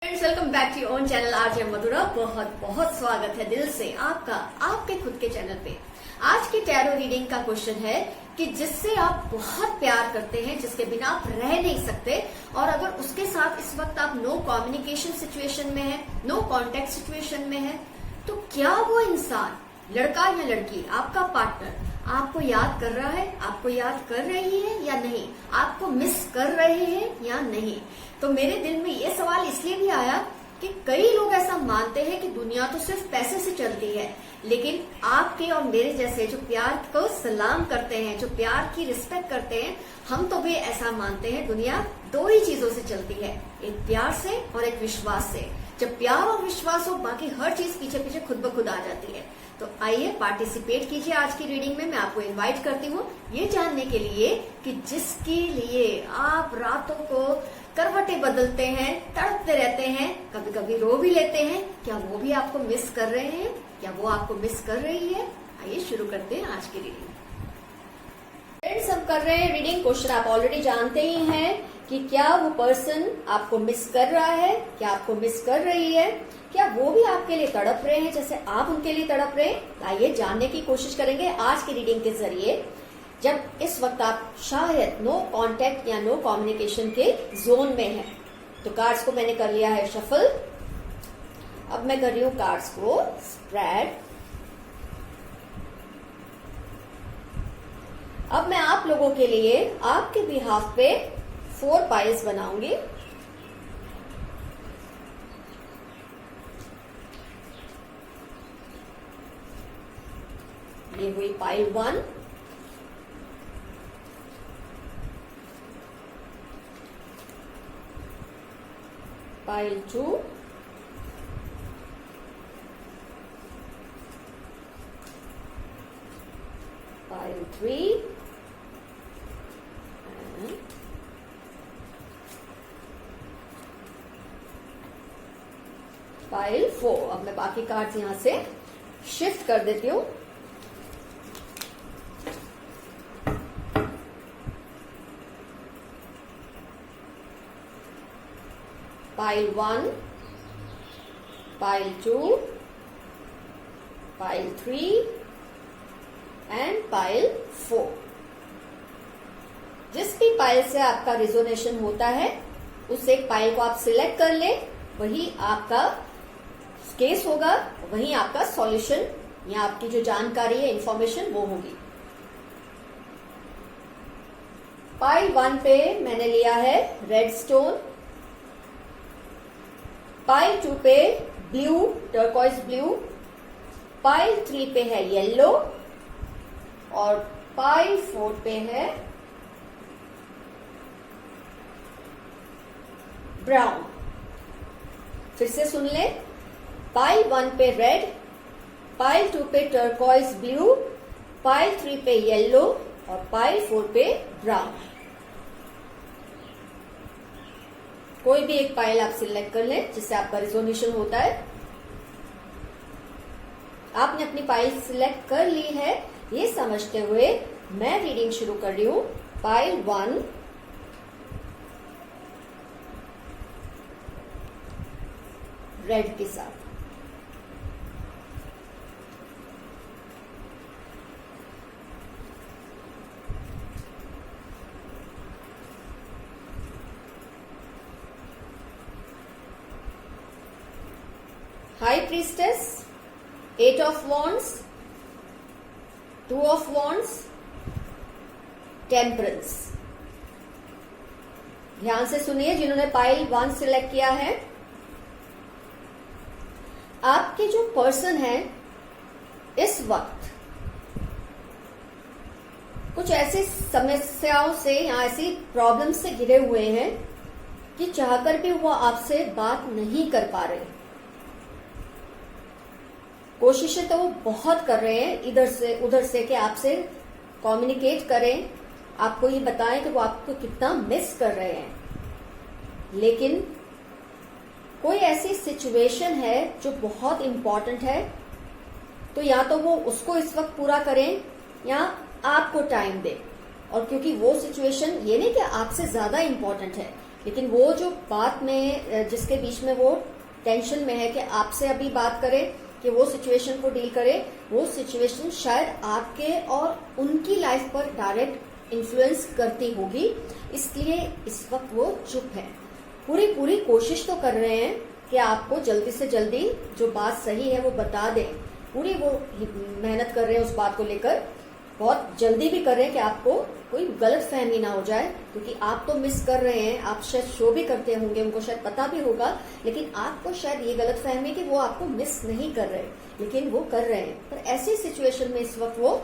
Friends, welcome back to your own channel RJ Madhura. बहुत बहुत स्वागत है दिल से आपका आपके खुद के चैनल पे। आज की टैरो रीडिंग का क्वेश्चन है कि जिससे आप बहुत प्यार करते हैं, जिसके बिना आप रह नहीं सकते, और अगर उसके साथ इस वक्त आप नो कम्युनिकेशन सिचुएशन में है, नो कॉन्टेक्ट सिचुएशन में है, तो क्या वो इंसान, लड़का या लड़की, आपका पार्टनर आपको याद कर रहा है, आपको याद कर रही है या नहीं, आपको मिस कर रहे हैं या नहीं। तो मेरे दिल में ये सवाल इसलिए भी आया कि कई लोग ऐसा मानते हैं कि दुनिया तो सिर्फ पैसे से चलती है, लेकिन आपके और मेरे जैसे जो प्यार को सलाम करते हैं, जो प्यार की रिस्पेक्ट करते हैं, हम तो भी ऐसा मानते हैं दुनिया दो ही चीजों से चलती है, एक प्यार से और एक विश्वास से। जब प्यार और विश्वास हो, बाकी हर चीज पीछे पीछे खुद ब खुद आ जाती है। तो आइए पार्टिसिपेट कीजिए आज की रीडिंग में। मैं आपको इनवाइट करती हूँ ये जानने के लिए कि जिसके लिए आप रातों को करवटें बदलते हैं, तड़पते रहते हैं, कभी कभी रो भी लेते हैं, क्या वो भी आपको मिस कर रहे हैं, क्या वो आपको मिस कर रही है? आइए शुरू करते हैं आज की रीडिंग। फ्रेंड्स, हम कर रहे हैं रीडिंग। क्वेश्चन आप ऑलरेडी जानते ही हैं कि क्या वो पर्सन आपको मिस कर रहा है, क्या आपको मिस कर रही है, क्या वो भी आपके लिए तड़प रहे हैं जैसे आप उनके लिए तड़प रहे हैं। आइए जानने की कोशिश करेंगे आज की रीडिंग के जरिए, जब इस वक्त आप शायद नो कांटेक्ट या नो कम्युनिकेशन के जोन में हैं। तो कार्ड्स को मैंने कर लिया है शफल। अब मैं कर रही हूं कार्ड्स को स्प्रेड। अब मैं आप लोगों के लिए आपके बिहाफ पे 4 पाइल्स बनाऊंगी। ये हुई pile 1, pile 2, pile 3 and pile 4। अब मैं बाकी कार्ड्स यहां से शिफ्ट कर देती हूं। Pile 1, pile 2, pile 3 and pile 4। जिस भी पाइल से आपका रिजोनेशन होता है, उस एक पाइल को आप सिलेक्ट कर लें, वही आपका केस होगा, वही आपका सॉल्यूशन या आपकी जो जानकारी है, इंफॉर्मेशन, वो होगी। पाइल 1 पे मैंने लिया है रेड स्टोन, पाइल 2 पे ब्लू, टर्कोइज ब्लू, पाइल 3 पे है येलो और पाइल 4 पे है ब्राउन। फिर से सुन ले, पाइल 1 पे रेड, पाइल 2 पे टर्कोइज ब्लू, पाइल 3 पे येलो और पाइल 4 पे ब्राउन। कोई भी एक पाइल आप सिलेक्ट कर लें जिससे आपका रिजोनेशन होता है। आपने अपनी पाइल सिलेक्ट कर ली है, ये समझते हुए मैं रीडिंग शुरू कर रही हूं। पाइल 1, रेड के साथ। High priestess, 8 of wands, 2 of wands, temperance. ध्यान से सुनिए जिन्होंने पाइल 1 सिलेक्ट किया है। आपके जो पर्सन है इस वक्त कुछ ऐसी समस्याओं से या ऐसी प्रॉब्लम से घिरे हुए हैं कि चाहकर भी वो आपसे बात नहीं कर पा रहे। कोशिशें तो वो बहुत कर रहे हैं इधर से उधर से कि आपसे कम्युनिकेट करें, आपको ये बताएं कि वो आपको कितना मिस कर रहे हैं, लेकिन कोई ऐसी सिचुएशन है जो बहुत इंपॉर्टेंट है, तो या तो वो उसको इस वक्त पूरा करें या आपको टाइम दें। और क्योंकि वो सिचुएशन ये नहीं कि आपसे ज्यादा इंपॉर्टेंट है, लेकिन वो जो बात में जिसके बीच में वो टेंशन में है कि आपसे अभी बात करे कि वो सिचुएशन को डील करे, वो सिचुएशन शायद आपके और उनकी लाइफ पर डायरेक्ट इन्फ्लुएंस करती होगी, इसलिए इस वक्त वो चुप है। पूरी कोशिश तो कर रहे हैं कि आपको जल्दी से जल्दी जो बात सही है वो बता दें, पूरी वो मेहनत कर रहे हैं उस बात को लेकर, बहुत जल्दी भी कर रहे हैं कि आपको कोई गलत फहमी ना हो जाए, क्योंकि आप तो मिस कर रहे हैं, आप शायद शो भी करते होंगे, उनको शायद पता भी होगा, लेकिन आपको शायद ये गलत फहमी कि वो आपको मिस नहीं कर रहे, लेकिन वो कर रहे हैं। पर ऐसी सिचुएशन में इस वक्त वो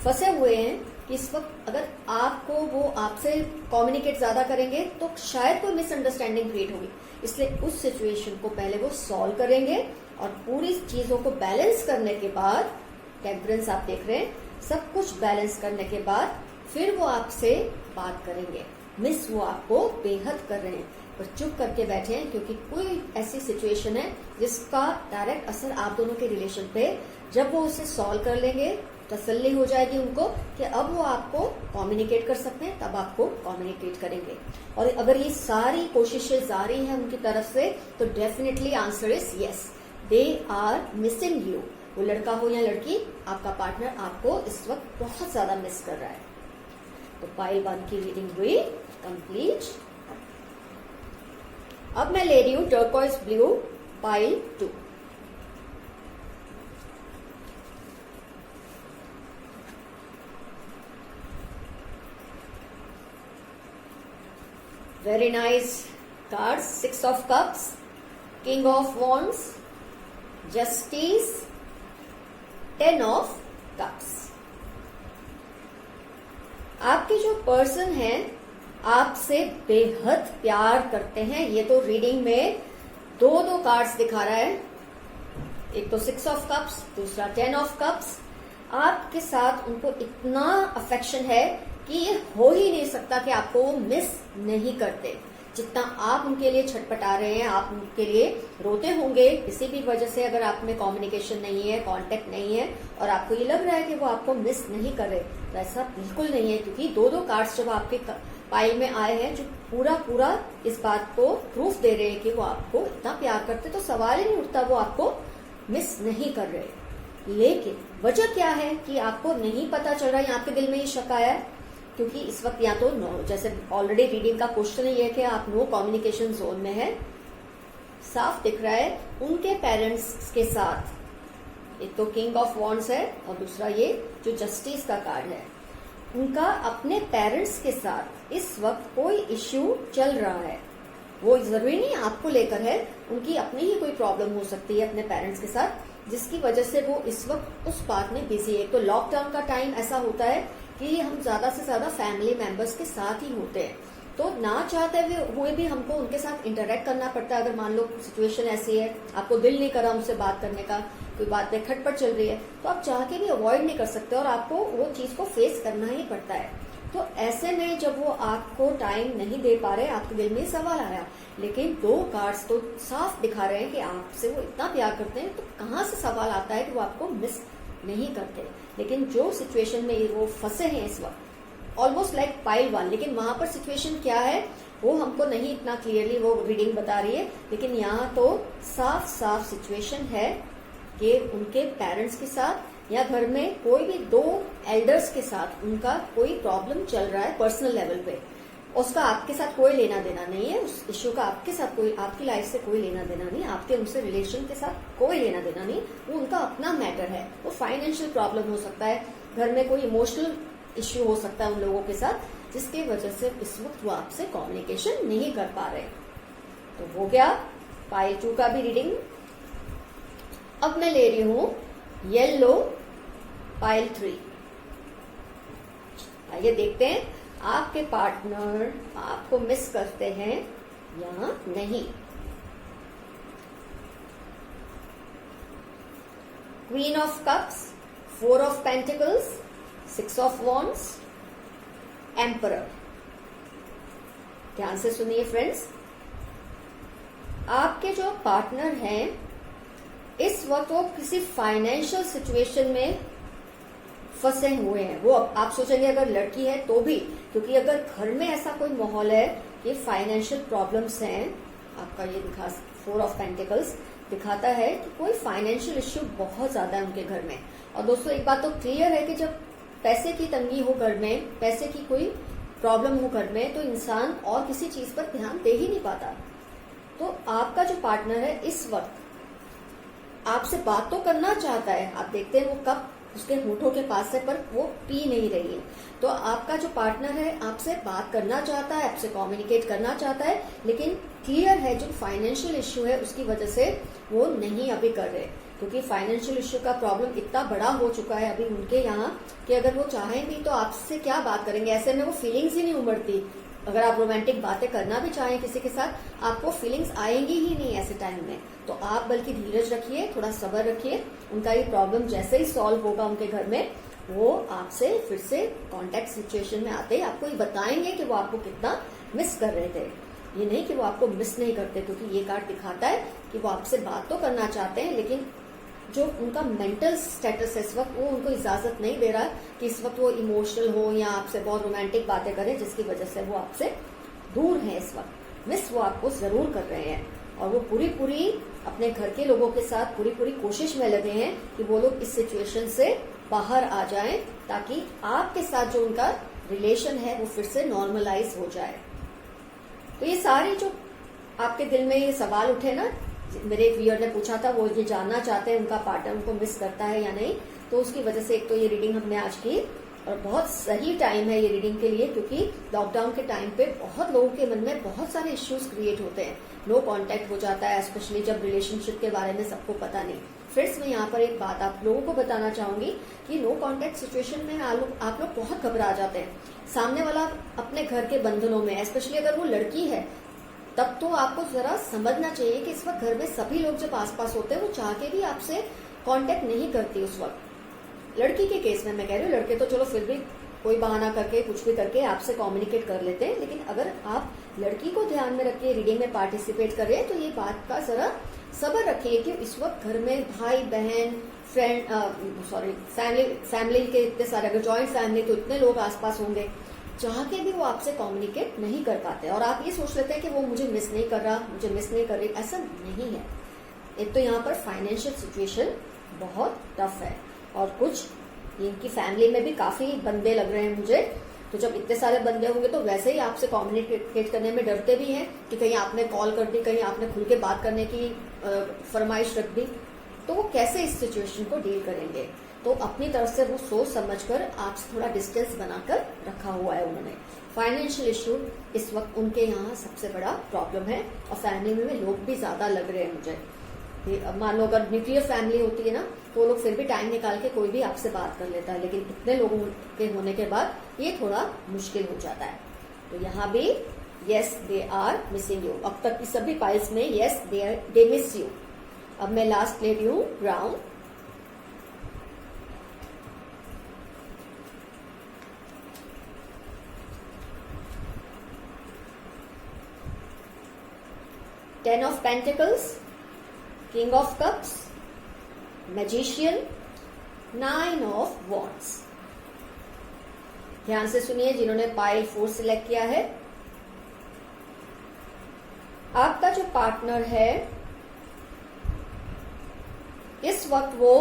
फंसे हुए हैं कि इस वक्त अगर आपको वो आपसे कम्युनिकेट ज्यादा करेंगे तो शायद कोई मिसअंडरस्टैंडिंग क्रिएट होगी, इसलिए उस सिचुएशन को पहले वो सॉल्व करेंगे और पूरी चीजों को बैलेंस करने के बाद, टेम्परेंस आप देख रहे हैं, सब कुछ बैलेंस करने के बाद फिर वो आपसे बात करेंगे। मिस वो आपको बेहद कर रहे हैं, पर चुप करके बैठे हैं, क्योंकि कोई ऐसी सिचुएशन है जिसका डायरेक्ट असर आप दोनों के रिलेशन पे, जब वो उसे सॉल्व कर लेंगे, तसल्ली हो जाएगी उनको कि अब वो आपको कम्युनिकेट कर सकते हैं, तब आपको कम्युनिकेट करेंगे। और अगर ये सारी कोशिशें जारी हैं उनकी तरफ से, तो definitely answer is yes, they are missing you. वो लड़का हो या लड़की, आपका पार्टनर आपको इस वक्त बहुत ज्यादा मिस कर रहा है। तो पाइल 1 की रीडिंग हुई कंप्लीट। अब मैं ले रही हूं turquoise blue pile 2। Very nice cards. 6 of Cups, King of Wands, Justice, 10 of Cups. आपके जो पर्सन हैं आपसे बेहद प्यार करते हैं। ये तो रीडिंग में दो कार्ड्स दिखा रहा है, एक तो 6 ऑफ कप्स, दूसरा 10 ऑफ कप्स। आपके साथ उनको इतना अफेक्शन है कि ये हो ही नहीं सकता कि आपको वो मिस नहीं करते। जितना आप उनके लिए छटपटा रहे हैं, आप उनके लिए रोते होंगे किसी भी वजह से, अगर आप में कम्युनिकेशन नहीं है, कांटेक्ट नहीं है, और आपको ये लग रहा है कि वो आपको मिस नहीं कर रहे, तो ऐसा बिल्कुल नहीं है, क्योंकि दो कार्ड्स जब आपके पाइल में आए हैं जो पूरा इस बात को प्रूफ दे रहे हैं कि वो आपको इतना प्यार करते, तो सवाल ही नहीं उठता वो आपको मिस नहीं कर रहे। लेकिन वजह क्या है कि आपको नहीं पता चल रहा है, आपके दिल में ये शक आया है, क्योंकि इस वक्त या तो नो, जैसे ऑलरेडी रीडिंग का क्वेश्चन ही है कि आप नो कम्युनिकेशन जोन में है। साफ दिख रहा है उनके पेरेंट्स के साथ, एक तो किंग ऑफ वॉन्ड्स है और दूसरा ये जो जस्टिस का कार्ड है, उनका अपने पेरेंट्स के साथ इस वक्त कोई इश्यू चल रहा है। वो जरूरी नहीं आपको लेकर है, उनकी अपनी ही कोई प्रॉब्लम हो सकती है अपने पेरेंट्स के साथ, जिसकी वजह से वो इस वक्त उस बात में बिजी है। तो लॉकडाउन का टाइम ऐसा होता है कि हम ज्यादा से ज्यादा फैमिली मेंबर्स के साथ ही होते हैं, तो ना चाहते हुए भी हमको उनके साथ इंटरेक्ट करना पड़ता है। अगर मान लो सिचुएशन ऐसी है, आपको दिल नहीं करा उनसे बात करने का, कोई बात में खटपट चल रही है, तो आप चाह के भी अवॉइड नहीं कर सकते और आपको वो चीज को फेस करना ही पड़ता है। तो ऐसे में जब वो आपको टाइम नहीं दे पा रहे, आपके दिल में सवाल आया, लेकिन दो कार्ड्स तो साफ दिखा रहे हैं कि आपसे वो इतना प्यार करते हैं, तो कहाँ से सवाल आता है कि वो आपको मिस नहीं करते। लेकिन जो सिचुएशन में वो फंसे हैं इस वक्त, ऑलमोस्ट लाइक पाइल 1, लेकिन वहां पर सिचुएशन क्या है वो हमको नहीं इतना क्लियरली वो रीडिंग बता रही है, लेकिन यहाँ तो साफ सिचुएशन है कि उनके पेरेंट्स के साथ या घर में कोई भी दो एल्डर्स के साथ उनका कोई प्रॉब्लम चल रहा है पर्सनल लेवल पे। उसका आपके साथ कोई लेना देना नहीं है, उस इश्यू का आपके साथ कोई, आपकी लाइफ से कोई लेना देना नहीं, आपके उनसे रिलेशन के साथ कोई लेना देना नहीं, वो उनका अपना मैटर है। वो फाइनेंशियल प्रॉब्लम हो सकता है, घर में कोई इमोशनल इश्यू हो सकता है उन लोगों के साथ, जिसकी वजह से इस वक्त वो आपसे कम्युनिकेशन नहीं कर पा रहे। तो हो गया पाइल 2 का भी रीडिंग। अब मैं ले रही हूं येलो पाइल 3। आइए देखते हैं आपके पार्टनर आपको मिस करते हैं या नहीं। Queen of cups, 4 of pentacles, 6 of wands, emperor. ध्यान से सुनिए फ्रेंड्स, आपके जो पार्टनर हैं इस वक्त वो किसी फाइनेंशियल सिचुएशन में फंसे हुए हैं। वो आप सोचेंगे अगर लड़की है तो भी, क्योंकि अगर घर में ऐसा कोई माहौल है ये फाइनेंशियल प्रॉब्लम्स हैं। आपका ये दिखा 4 ऑफ पेंटिकल्स दिखाता है कि कोई फाइनेंशियल इश्यू बहुत ज्यादा है उनके घर में। और दोस्तों एक बात तो क्लियर है कि जब पैसे की तंगी हो घर में, पैसे की कोई प्रॉब्लम हो घर में, तो इंसान और किसी चीज पर ध्यान दे ही नहीं पाता। तो आपका जो पार्टनर है इस वक्त आपसे बात तो करना चाहता है, आप देखते हैं वो कब उसके होठों के पास है पर वो पी नहीं रही है। तो आपका जो पार्टनर है आपसे बात करना चाहता है, आपसे कम्युनिकेट करना चाहता है, लेकिन क्लियर है जो फाइनेंशियल इश्यू है उसकी वजह से वो नहीं अभी कर रहे, क्योंकि फाइनेंशियल इश्यू का प्रॉब्लम इतना बड़ा हो चुका है अभी उनके यहाँ कि अगर वो चाहें भी तो आपसे क्या बात करेंगे। ऐसे में वो फीलिंग्स ही नहीं उमड़ती। अगर आप रोमांटिक बातें करना भी चाहें किसी के साथ, आपको फीलिंग्स आएंगी ही नहीं ऐसे टाइम में। तो आप बल्कि धीरज रखिए, थोड़ा सब्र रखिए। उनका ये प्रॉब्लम जैसे ही सॉल्व होगा उनके घर में, वो आपसे फिर से कांटेक्ट सिचुएशन में आते ही आपको ये बताएंगे कि वो आपको कितना मिस कर रहे थे। ये नहीं कि वो आपको मिस नहीं करते, क्योंकि ये कार्ड दिखाता है कि वो आपसे बात तो करना चाहते हैं, लेकिन जो उनका मेंटल स्टेटस है इस वक्त वो उनको इजाजत नहीं दे रहा कि इस वक्त वो इमोशनल हो या आपसे बहुत रोमांटिक बातें करें, जिसकी वजह से वो आपसे दूर है इस वक्त। मिस वो आपको जरूर कर रहे हैं और वो पूरी अपने घर के लोगों के साथ पूरी कोशिश में लगे हैं कि वो लोग इस सिचुएशन से बाहर आ जाएं, ताकि आपके साथ जो उनका रिलेशन है वो फिर से नॉर्मलाइज हो जाए। तो ये सारे जो आपके दिल में ये सवाल उठे ना, मेरे एक व्यूअर ने पूछा था, वो ये जानना चाहते हैं उनका पार्टनर उनको मिस करता है या नहीं, तो उसकी वजह से एक तो ये रीडिंग हमने आज की, और बहुत सही टाइम है ये रीडिंग के लिए, क्योंकि लॉकडाउन के टाइम पे बहुत लोगों के मन में बहुत सारे इश्यूज क्रिएट होते हैं। नो कांटेक्ट हो जाता है, स्पेशली जब रिलेशनशिप के बारे में सबको पता नहीं। फ्रेंड्स, मैं यहाँ पर एक बात आप लोगों को बताना चाहूंगी कि नो कांटेक्ट सिचुएशन में आप लोग बहुत घबरा जाते हैं। सामने वाला अपने घर के बंधनों में, स्पेशली अगर वो लड़की है, तब तो आपको जरा समझना चाहिए कि इस वक्त घर में सभी लोग जब आसपास होते हैं वो चाह के भी आपसे कांटेक्ट नहीं करती उस वक्त। लड़की के केस में मैं कह रही हूँ, लड़के तो चलो फिर भी कोई बहाना करके कुछ भी करके आपसे कम्युनिकेट कर लेते हैं, लेकिन अगर आप लड़की को ध्यान में रख के रीडिंग में पार्टिसिपेट कर रहे हैं तो ये बात का जरा सब्र रखिए कि इस वक्त घर में भाई बहन फ्रेंड फैमिली के इतने सारे, अगर ज्वाइंट फैमिली तो इतने लोग आसपास होंगे, चाह के भी वो आपसे कम्युनिकेट नहीं कर पाते और आप ये सोच लेते हैं कि वो मुझे मिस नहीं कर रहा, मुझे मिस नहीं कर रही। ऐसा नहीं है। एक तो यहाँ पर फाइनेंशियल सिचुएशन बहुत टफ है और कुछ इनकी फैमिली में भी काफी बंदे लग रहे हैं मुझे। तो जब इतने सारे बंदे होंगे तो वैसे ही आपसे कम्युनिकेट करने में डरते भी हैं कि कहीं आपने कॉल कर दी, कहीं आपने खुल के बात करने की फरमाइश रख दी, तो वो कैसे इस सिचुएशन को डील करेंगे। तो अपनी तरफ से वो सोच समझकर आपसे थोड़ा डिस्टेंस बनाकर रखा हुआ है उन्होंने। फाइनेंशियल इश्यू इस वक्त उनके यहाँ सबसे बड़ा प्रॉब्लम है और फैमिली में लोग भी ज्यादा लग रहे हैं मुझे। मान लो अगर न्यूक्लियर फैमिली होती है ना, तो लोग फिर भी टाइम निकाल के कोई भी आपसे बात कर लेता है, लेकिन इतने लोगों के होने के बाद ये थोड़ा मुश्किल हो जाता है। तो यहाँ भी yes they are missing you. अब तक की सभी पाइल्स में यस दे मिस यू। अब मैं लास्ट ले रही हूँ ground. Ten of Pentacles, King of Cups, Magician, Nine of Wands। ध्यान से सुनिए जिन्होंने पाइल 4 सिलेक्ट किया है। आपका जो पार्टनर है इस वक्त वो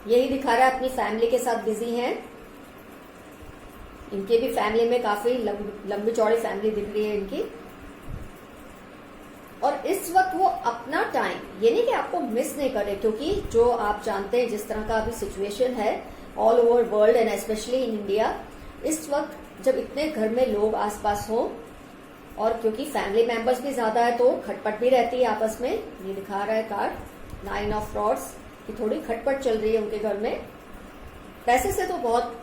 यही दिखा रहा है अपनी फैमिली के साथ बिजी हैं। इनके भी फैमिली में काफी लंबी चौड़ी फैमिली दिख रही है इनकी, और इस वक्त वो अपना टाइम, ये नहीं कि आपको मिस नहीं कर रहे, क्योंकि जो आप जानते हैं जिस तरह का अभी सिचुएशन है all over world and specially in India, इस वक्त जब इतने घर में लोग आसपास हो और क्योंकि फैमिली मेंबर्स भी ज्यादा है तो खटपट भी रहती है आपस में। ये दिखा रहा है कार्ड 9 ऑफ रॉड्स कि थोड़ी खटपट चल रही है उनके घर में। पैसे से तो बहुत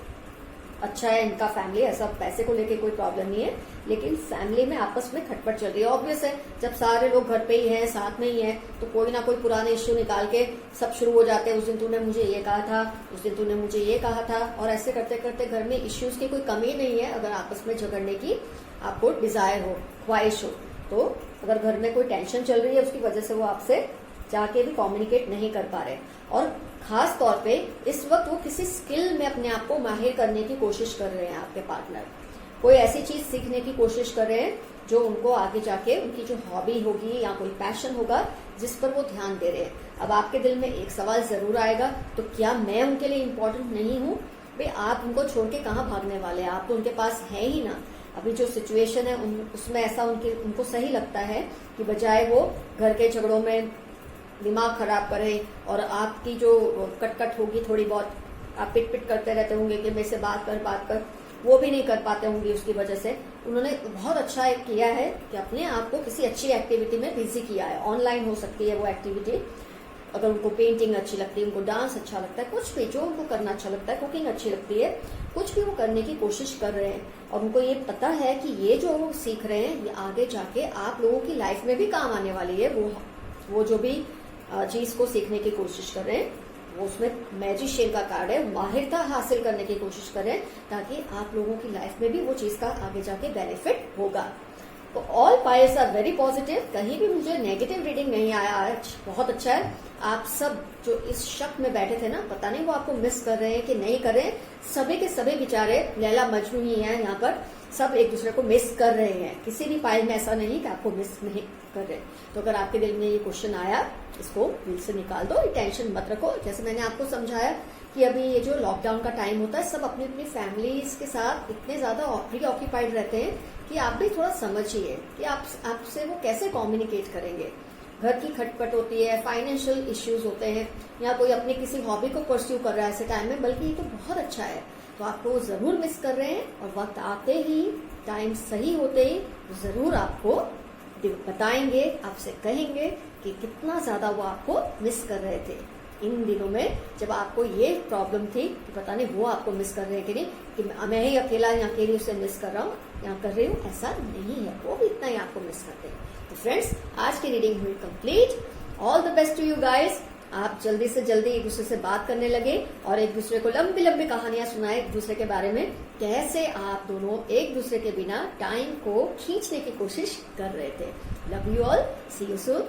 अच्छा है इनका फैमिली, ऐसा पैसे को लेके कोई प्रॉब्लम नहीं है, लेकिन फैमिली में आपस में खटपट चल रही है। ऑब्वियस है, जब सारे लोग घर पे ही हैं, साथ में ही हैं, तो कोई ना कोई पुराने इश्यू निकाल के सब शुरू हो जाते हैं। उस दिन तूने मुझे ये कहा था, उस दिन तूने मुझे ये कहा था, और ऐसे करते करते घर में इश्यूज की कोई कमी नहीं है। अगर आपस में झगड़ने की आपको डिजायर हो, ख्वाहिश हो, तो अगर घर में कोई टेंशन चल रही है उसकी वजह से वो आपसे जाके भी कम्युनिकेट नहीं कर पा रहे, और खास तौर पे इस वक्त वो किसी स्किल में अपने आप को माहिर करने की कोशिश कर रहे हैं। आपके पार्टनर कोई ऐसी चीज सीखने की कोशिश कर रहे हैं जो उनको आगे जाके उनकी जो हॉबी होगी या कोई पैशन होगा जिस पर वो ध्यान दे रहे हैं। अब आपके दिल में एक सवाल जरूर आएगा, तो क्या मैं उनके लिए इम्पोर्टेंट नहीं हूँ? भाई आप उनको छोड़ के कहाँ भागने वाले हैं, आप तो उनके पास है ही ना। अभी जो सिचुएशन है उसमें ऐसा उनको सही लगता है कि बजाय वो घर के झगड़ों में दिमाग खराब करे और आपकी जो कटकट होगी थोड़ी बहुत, आप पिट पिट करते रहते होंगे कि मेरे से बात कर, वो भी नहीं कर पाते होंगे उसकी वजह से। उन्होंने बहुत अच्छा किया है कि अपने आप को किसी अच्छी एक्टिविटी में बिजी किया है। ऑनलाइन हो सकती है वो एक्टिविटी, अगर उनको पेंटिंग अच्छी लगती है, उनको डांस अच्छा लगता है, कुछ भी जो उनको करना अच्छा लगता है, कुकिंग अच्छी लगती है, कुछ भी वो करने की कोशिश कर रहे हैं। और उनको ये पता है कि ये जो वो सीख रहे हैं ये आगे जाके आप लोगों की लाइफ में भी काम आने वाली है। वो जो भी चीज को सीखने की कोशिश कर रहे हैं वो उसमें मैजिशियन का कार्ड है, माहिरता हासिल करने की कोशिश करें ताकि आप लोगों की लाइफ में भी वो चीज का आगे जाके बेनिफिट होगा। तो all piles are very positive, कहीं भी मुझे नेगेटिव रीडिंग नहीं आया आज, बहुत अच्छा है। आप सब जो इस शक में बैठे थे ना, पता नहीं वो आपको मिस कर रहे हैं कि नहीं कर रहे हैं, सभी के सभी बेचारे लैला मजनू ही हैं यहाँ पर, सब एक दूसरे को मिस कर रहे हैं। किसी भी पाइल में ऐसा नहीं कि आपको मिस नहीं कर रहे। तो अगर आपके दिल में ये क्वेश्चन आया, इसको दिल से निकाल दो, टेंशन मत रखो। जैसे मैंने आपको समझाया कि अभी ये जो लॉकडाउन का टाइम होता है, सब अपनी अपनी फैमिलीज के साथ इतने ज्यादा प्री ऑक्यूपाइड रहते हैं कि आप भी थोड़ा समझिए कि आपसे वो कैसे कम्युनिकेट करेंगे। घर की खटपट होती है, फाइनेंशियल इश्यूज होते हैं, या कोई अपनी किसी हॉबी को परस्यू कर रहा है ऐसे टाइम में, बल्कि ये तो बहुत अच्छा है। तो आपको वो जरूर मिस कर रहे हैं और वक्त आते ही, टाइम सही होते ही जरूर आपको बताएंगे, आपसे कहेंगे कि कितना ज्यादा वो आपको मिस कर रहे थे इन दिनों में, जब आपको ये प्रॉब्लम थी कि पता नहीं वो आपको मिस कर रहे हैं कि नहीं, कि मैं ही अकेला या अकेली उसे मिस कर रहा हूँ या कर रही हूँ, ऐसा नहीं है, वो भी इतना ही आपको मिस करते हैं। तो फ्रेंड्स, आज की रीडिंग हुई complete. All the best to you guys. आप जल्दी से जल्दी एक दूसरे से बात करने लगे और एक दूसरे को लंबी लंबी कहानियां सुनाए एक दूसरे के बारे में, कैसे आप दोनों एक दूसरे के बिना टाइम को खींचने की कोशिश कर रहे थे। Love you all, see you soon.